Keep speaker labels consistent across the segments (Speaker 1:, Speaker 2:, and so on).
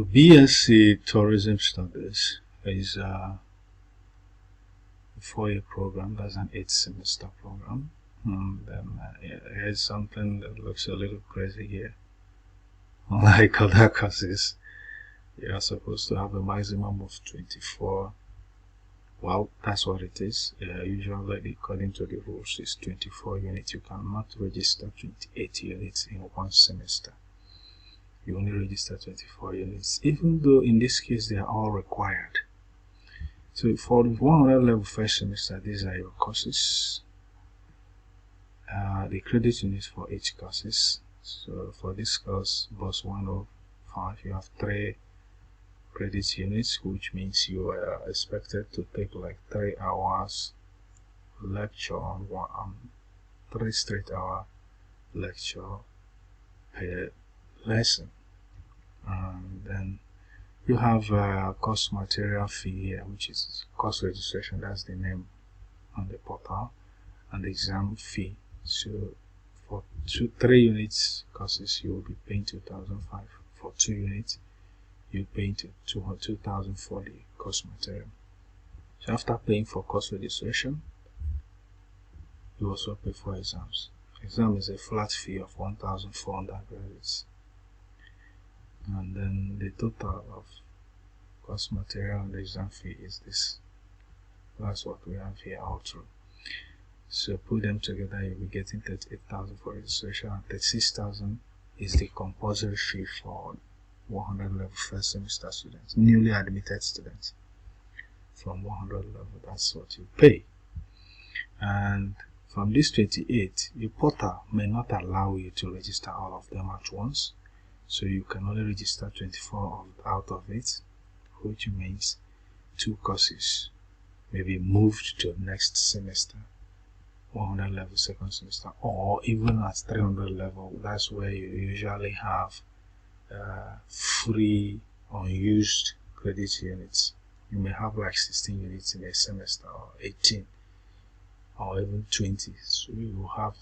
Speaker 1: B.Sc Tourism Studies is a 4-year program. That's an 8-semester program. Then here's something that looks a little crazy here. Unlike other courses, you are supposed to have a maximum of 24. Well, that's what it is. Usually, according to the rules, it's 24 units. You cannot register 28 units in one semester. You only register 24 units, even though in this case they are all required. So for the 100 level first semester, these are your courses. The credit units for each courses. So for this course, BOSS 105, you have 3 credit units, which means you are expected to take like 3 hours lecture on 3 straight hour lecture per lesson. And then you have course material fee here, which is course registration. That's the name on the portal, and the exam fee. So for 3 units courses, you will be paying 2,005. For 2 units, you pay 2,000 for the course material. So after paying for course registration, you also pay for exams. Exam is a flat fee of 1,400 credits. And then the total of course material and the exam fee is this. That's what we have here all through. So put them together, you'll be getting 38,000 for registration, and 36,000 is the compulsory fee for 100 level first semester students, newly admitted students from 100 level. That's what you pay. And from this 28, your portal may not allow you to register all of them at once, so you can only register 24 out of it, which means 2 courses may be moved to next semester, 100 level second semester, or even at 300 level. That's where you usually have free unused credit units. You may have like 16 units in a semester, or 18, or even 20. So you will have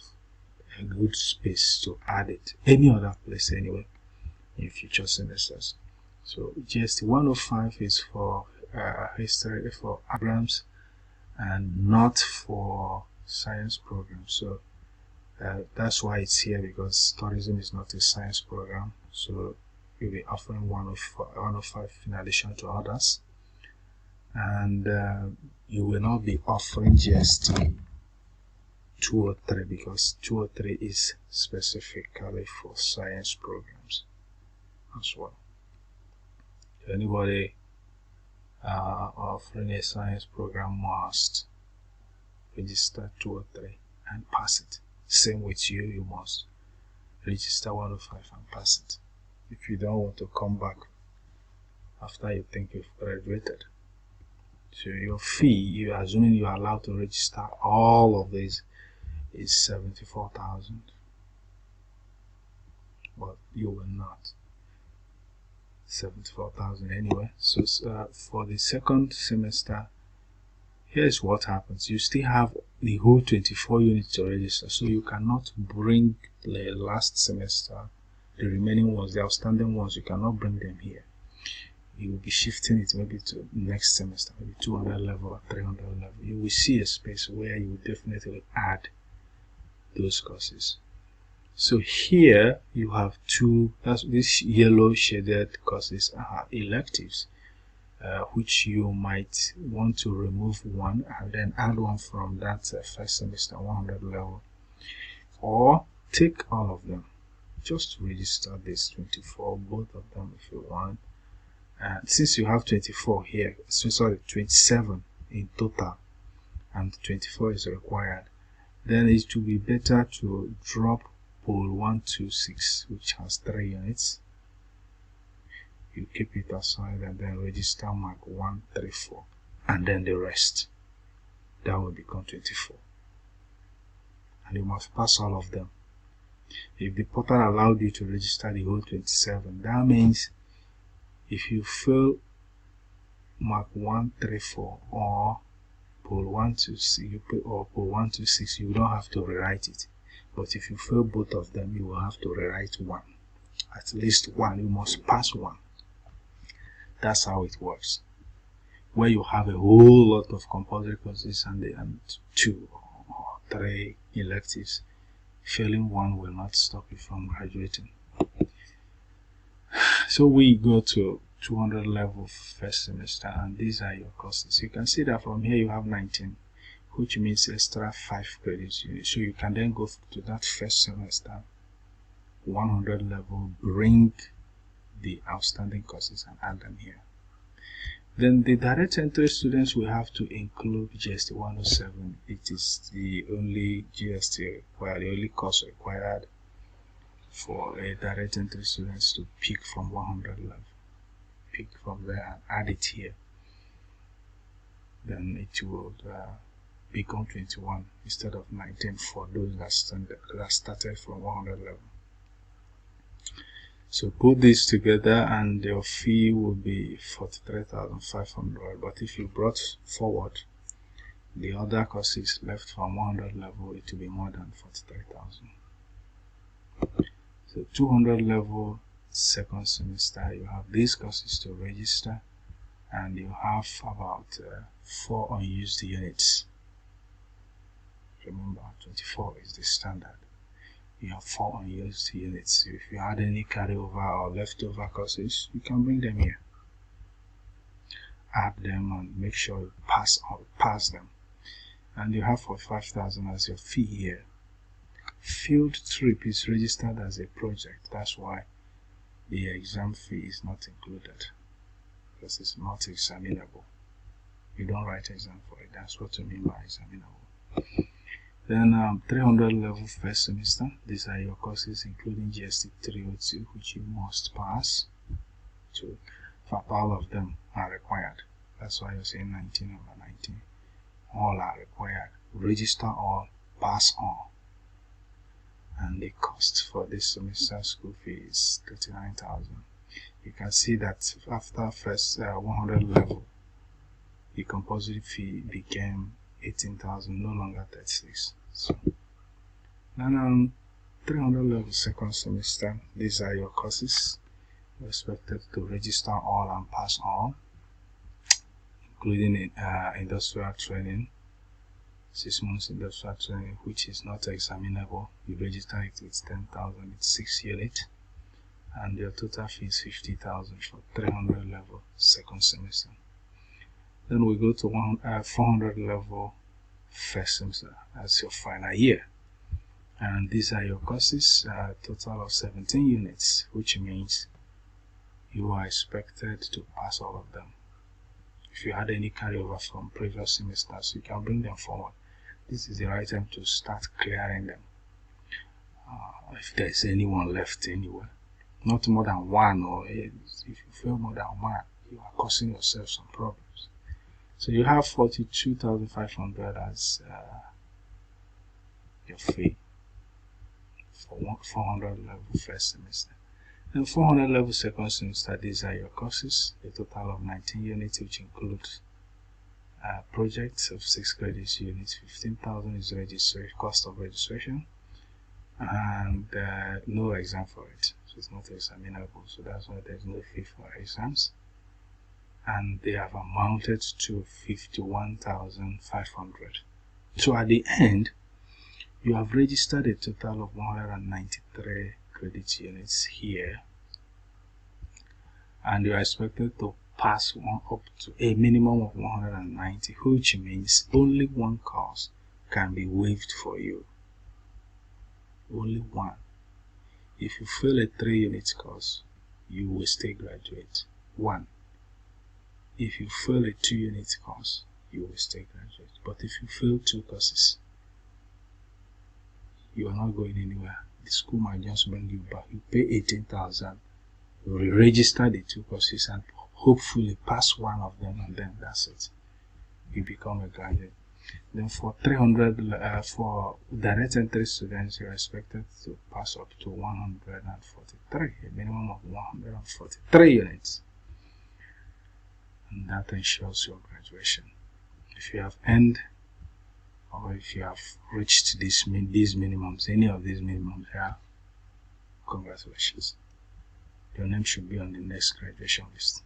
Speaker 1: a good space to add it any other place anyway in future semesters. So GST 105 is for history, for programs, and not for science programs. So that's why it's here, because tourism is not a science program. So you'll be offering 105 in addition to others, and you will not be offering GST 203, because 203 is specifically for science programs as well. Anybody offering a science program must register 203 and pass it. Same with you, you must register 105 and pass it if you don't want to come back after you think you've graduated. So your fee, you assuming you are allowed to register all of these, is 74,000, but you will not. 74,000 anyway. So for the second semester, here's what happens. You still have the whole 24 units to register, so you cannot bring the last semester, the remaining ones, the outstanding ones, you cannot bring them here. You will be shifting it maybe to next semester, maybe 200 level or 300 level. You will see a space where you will definitely add those courses. So here you have 2, that's this yellow shaded courses are electives, which you might want to remove one and then add one from that first semester 100 level, or take all of them. Just register this 24, both of them if you want. And since you have 24 here, so sorry, 27 in total, and 24 is required, then it will be better to drop Pole 126, which has 3 units. You keep it aside and then register Mark 134, and then the rest. That will become 24. And you must pass all of them. If the portal allowed you to register the whole 27, that means if you fail Mark 134 or Pole 126, or Pole 126, you don't have to rewrite it. But if you fail both of them, you will have to rewrite one. At least one, you must pass one. That's how it works. Where you have a whole lot of compulsory courses and 2 or 3 electives, failing one will not stop you from graduating. So we go to 200 level first semester, and these are your courses. You can see that from here you have 19, which means extra 5 credits. So you can then go to that first semester 100 level, bring the outstanding courses and add them here. Then the direct entry students will have to include GST 107. It is the only GST, well, the only course required for a direct entry students to pick from 100 level. Pick from there and add it here. Then it will become 21 instead of 19 for those that started from 100 level. So put this together and your fee will be 43,500. But if you brought forward the other courses left from 100 level, it will be more than 43,000. So 200 level second semester, you have these courses to register, and you have about 4 unused units. Remember, 24 is the standard. You have 4 unused units. If you had any carryover or leftover courses, you can bring them here. Add them and make sure you pass them. And you have 45,000 as your fee here. Field trip is registered as a project. That's why the exam fee is not included, because it's not examinable. You don't write exam for it. That's what you mean by examinable. Then 300 level first semester. These are your courses including GST 302, which you must pass. In fact, all of them are required. That's why you're saying 19 over 19. All are required. Register all, pass all. And the cost for this semester school fee is 39,000. You can see that after first 100 level, the compulsory fee became 18,000, no longer 36. So then 300 level second semester, these are your courses. You're expected to register all and pass all, including industrial training, 6 months industrial training, which is not examinable. You register it with 10,000, it's 6 units, and your total fee is 50,000 for 300 level second semester. Then we go to 400 level first semester as your final year, and these are your courses, a total of 17 units, which means you are expected to pass all of them. If you had any carryover from previous semesters, you can bring them forward. This is the right time to start clearing them. If there's anyone left anywhere, not more than one, or if you fail more than one, you are causing yourself some problems. So you have 42,500 as your fee for 400 level first semester. Then 400 level second semester, these are your courses, a total of 19 units, which includes projects of 6 credits units. 15,000 is cost of registration, and no exam for it, so it's not examinable. So that's why there's no fee for exams, and they have amounted to 51,500. So at the end, you have registered a total of 193 credit units here, and you are expected to pass one up to a minimum of 190, which means only one course can be waived for you. Only one. If you fail a 3 unit course, you will still graduate. 1. If you fail a 2 unit course, you will still graduate. But if you fail 2 courses, you are not going anywhere. The school might just bring you back. You pay 18,000, you re-register the 2 courses, and hopefully pass one of them, and then that's it. You become a graduate. Then for 300, for direct entry students, you are expected to pass up to 143, a minimum of 143 units. And that ensures your graduation. If you have earned, or if you have reached these minimums, any of these minimums, yeah, congratulations. Your name should be on the next graduation list.